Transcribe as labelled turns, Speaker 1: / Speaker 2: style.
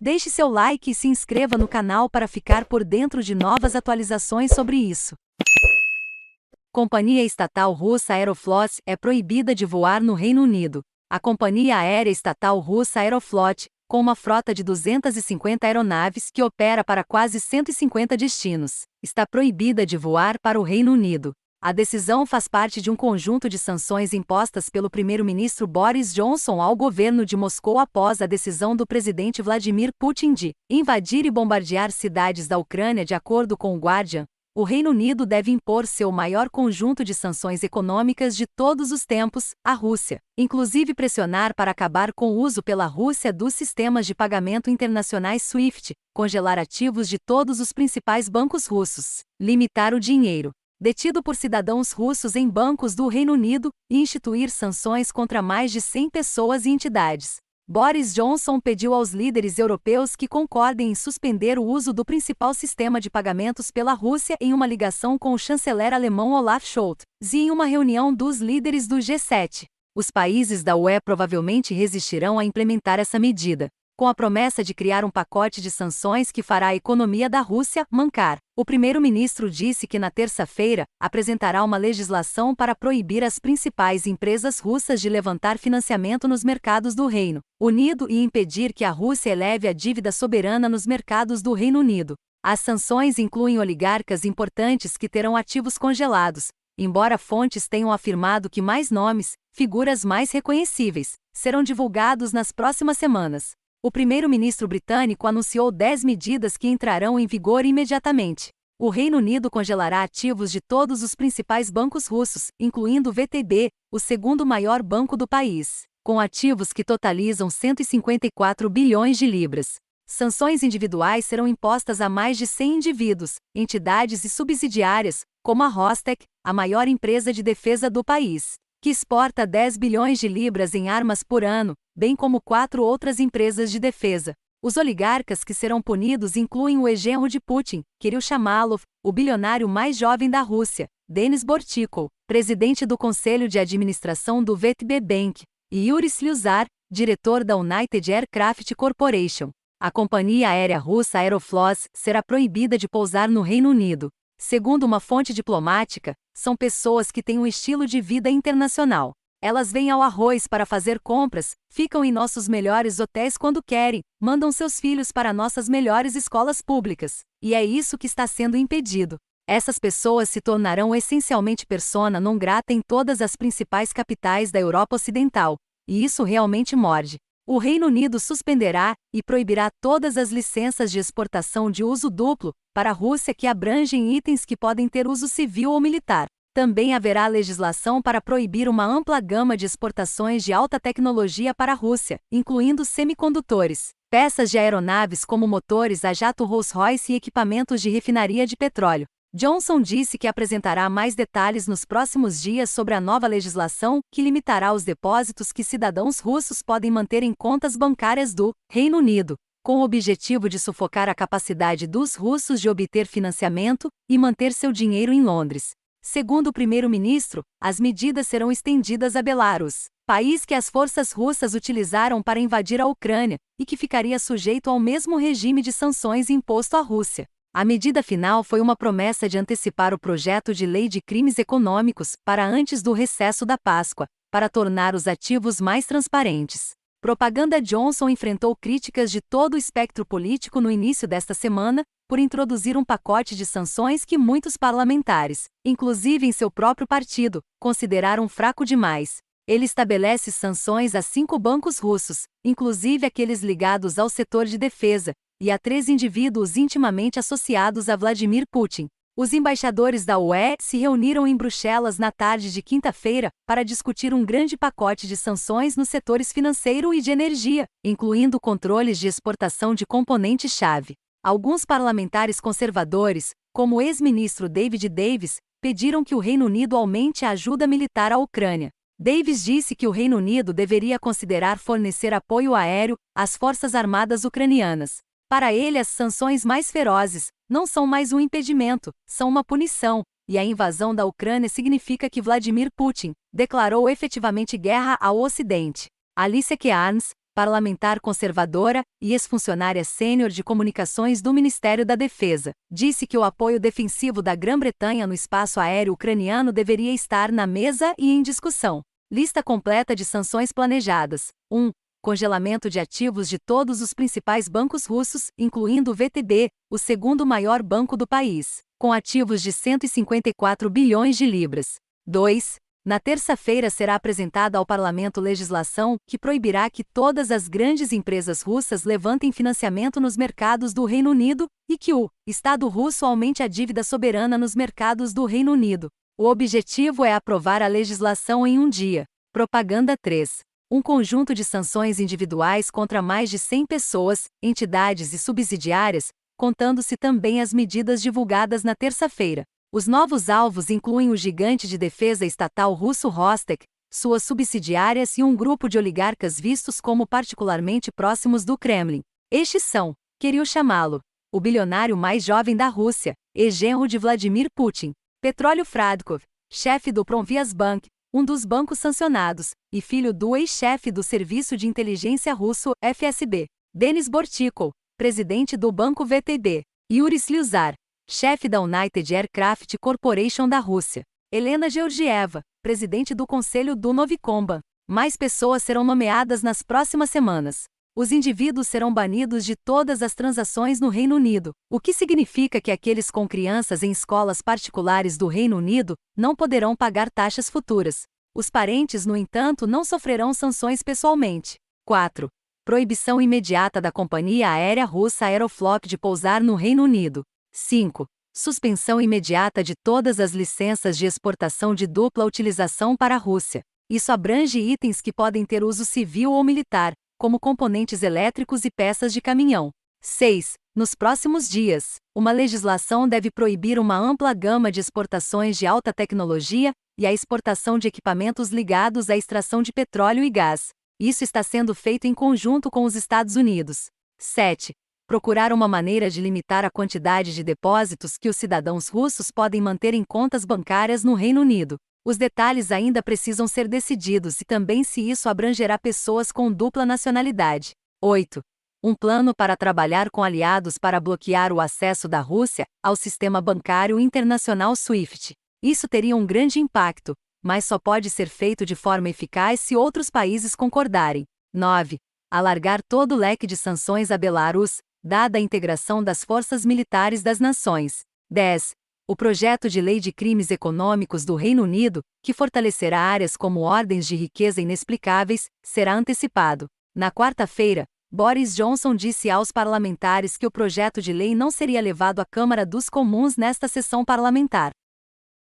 Speaker 1: Deixe seu like e se inscreva no canal para ficar por dentro de novas atualizações sobre isso. Companhia estatal russa Aeroflot é proibida de voar no Reino Unido. A companhia aérea estatal russa Aeroflot, com uma frota de 250 aeronaves que opera para quase 150 destinos, está proibida de voar para o Reino Unido. A decisão faz parte de um conjunto de sanções impostas pelo primeiro-ministro Boris Johnson ao governo de Moscou após a decisão do presidente Vladimir Putin de invadir e bombardear cidades da Ucrânia. De acordo com o Guardian, o Reino Unido deve impor seu maior conjunto de sanções econômicas de todos os tempos à Rússia, inclusive pressionar para acabar com o uso pela Rússia dos sistemas de pagamento internacionais SWIFT, congelar ativos de todos os principais bancos russos, limitar o dinheiro detido por cidadãos russos em bancos do Reino Unido e instituir sanções contra mais de 100 pessoas e entidades. Boris Johnson pediu aos líderes europeus que concordem em suspender o uso do principal sistema de pagamentos pela Rússia em uma ligação com o chanceler alemão Olaf Scholz e em uma reunião dos líderes do G7. Os países da UE provavelmente resistirão a implementar essa medida, com a promessa de criar um pacote de sanções que fará a economia da Rússia mancar. O primeiro-ministro disse que na terça-feira apresentará uma legislação para proibir as principais empresas russas de levantar financiamento nos mercados do Reino Unido e impedir que a Rússia eleve a dívida soberana nos mercados do Reino Unido. As sanções incluem oligarcas importantes que terão ativos congelados, embora fontes tenham afirmado que mais nomes, figuras mais reconhecíveis, serão divulgados nas próximas semanas. O primeiro-ministro britânico anunciou 10 medidas que entrarão em vigor imediatamente. O Reino Unido congelará ativos de todos os principais bancos russos, incluindo o VTB, o segundo maior banco do país, com ativos que totalizam 154 bilhões de libras. Sanções individuais serão impostas a mais de 100 indivíduos, entidades e subsidiárias, como a Rostec, a maior empresa de defesa do país, que exporta 10 bilhões de libras em armas por ano, bem como 4 outras empresas de defesa. Os oligarcas que serão punidos incluem o ex-genro de Putin, Kirill Shamalov, o bilionário mais jovem da Rússia, Denis Bortikov, presidente do Conselho de Administração do VTB Bank, e Yuri Slyuzar, diretor da United Aircraft Corporation. A companhia aérea russa Aeroflot será proibida de pousar no Reino Unido. Segundo uma fonte diplomática, são pessoas que têm um estilo de vida internacional. Elas vêm ao Arroz para fazer compras, ficam em nossos melhores hotéis quando querem, mandam seus filhos para nossas melhores escolas públicas. E é isso que está sendo impedido. Essas pessoas se tornarão essencialmente persona non grata em todas as principais capitais da Europa Ocidental. E isso realmente morde. O Reino Unido suspenderá e proibirá todas as licenças de exportação de uso duplo para a Rússia que abrangem itens que podem ter uso civil ou militar. Também haverá legislação para proibir uma ampla gama de exportações de alta tecnologia para a Rússia, incluindo semicondutores, peças de aeronaves como motores a jato Rolls-Royce e equipamentos de refinaria de petróleo. Johnson disse que apresentará mais detalhes nos próximos dias sobre a nova legislação que limitará os depósitos que cidadãos russos podem manter em contas bancárias do Reino Unido, com o objetivo de sufocar a capacidade dos russos de obter financiamento e manter seu dinheiro em Londres. Segundo o primeiro-ministro, as medidas serão estendidas a Belarus, país que as forças russas utilizaram para invadir a Ucrânia, e que ficaria sujeito ao mesmo regime de sanções imposto à Rússia. A medida final foi uma promessa de antecipar o projeto de lei de crimes econômicos para antes do recesso da Páscoa, para tornar os ativos mais transparentes. Propaganda Johnson enfrentou críticas de todo o espectro político no início desta semana, por introduzir um pacote de sanções que muitos parlamentares, inclusive em seu próprio partido, consideraram fraco demais. Ele estabelece sanções a 5 bancos russos, inclusive aqueles ligados ao setor de defesa, e a 3 indivíduos intimamente associados a Vladimir Putin. Os embaixadores da UE se reuniram em Bruxelas na tarde de quinta-feira para discutir um grande pacote de sanções nos setores financeiro e de energia, incluindo controles de exportação de componentes-chave. Alguns parlamentares conservadores, como o ex-ministro David Davis, pediram que o Reino Unido aumente a ajuda militar à Ucrânia. Davis disse que o Reino Unido deveria considerar fornecer apoio aéreo às forças armadas ucranianas. Para ele, as sanções mais ferozes não são mais um impedimento, são uma punição, e a invasão da Ucrânia significa que Vladimir Putin declarou efetivamente guerra ao Ocidente. Alicia Kearns, parlamentar conservadora e ex-funcionária sênior de comunicações do Ministério da Defesa, disse que o apoio defensivo da Grã-Bretanha no espaço aéreo ucraniano deveria estar na mesa e em discussão. Lista completa de sanções planejadas. 1. Congelamento de ativos de todos os principais bancos russos, incluindo o VTB, o segundo maior banco do país, com ativos de 154 bilhões de libras. 2. Na terça-feira será apresentada ao parlamento legislação que proibirá que todas as grandes empresas russas levantem financiamento nos mercados do Reino Unido e que o Estado russo aumente a dívida soberana nos mercados do Reino Unido. O objetivo é aprovar a legislação em um dia. Propaganda 3. Um conjunto de sanções individuais contra mais de 100 pessoas, entidades e subsidiárias, contando-se também as medidas divulgadas na terça-feira. Os novos alvos incluem o gigante de defesa estatal russo Rostec, suas subsidiárias e um grupo de oligarcas vistos como particularmente próximos do Kremlin. Estes são, Kirill Chamalo, o bilionário mais jovem da Rússia, ex-genro de Vladimir Putin, Petróleo Fradkov, chefe do Pромsvязьbank, um dos bancos sancionados, e filho do ex-chefe do Serviço de Inteligência Russo, FSB, Denis Bortikov, presidente do Banco VTB, Yuri Slyuzar, chefe da United Aircraft Corporation da Rússia, Helena Georgieva, presidente do Conselho do Novicomban. Mais pessoas serão nomeadas nas próximas semanas. Os indivíduos serão banidos de todas as transações no Reino Unido, o que significa que aqueles com crianças em escolas particulares do Reino Unido não poderão pagar taxas futuras. Os parentes, no entanto, não sofrerão sanções pessoalmente. 4. Proibição imediata da companhia aérea russa Aeroflot de pousar no Reino Unido. 5. Suspensão imediata de todas as licenças de exportação de dupla utilização para a Rússia. Isso abrange itens que podem ter uso civil ou militar, como componentes elétricos e peças de caminhão. 6. Nos próximos dias, uma legislação deve proibir uma ampla gama de exportações de alta tecnologia e a exportação de equipamentos ligados à extração de petróleo e gás. Isso está sendo feito em conjunto com os Estados Unidos. 7. Procurar uma maneira de limitar a quantidade de depósitos que os cidadãos russos podem manter em contas bancárias no Reino Unido. Os detalhes ainda precisam ser decididos e também se isso abrangerá pessoas com dupla nacionalidade. 8. Um plano para trabalhar com aliados para bloquear o acesso da Rússia ao sistema bancário internacional SWIFT. Isso teria um grande impacto, mas só pode ser feito de forma eficaz se outros países concordarem. 9. Alargar todo o leque de sanções a Belarus, dada a integração das forças militares das nações. 10. O projeto de lei de crimes econômicos do Reino Unido, que fortalecerá áreas como ordens de riqueza inexplicáveis, será antecipado. Na quarta-feira, Boris Johnson disse aos parlamentares que o projeto de lei não seria levado à Câmara dos Comuns nesta sessão parlamentar.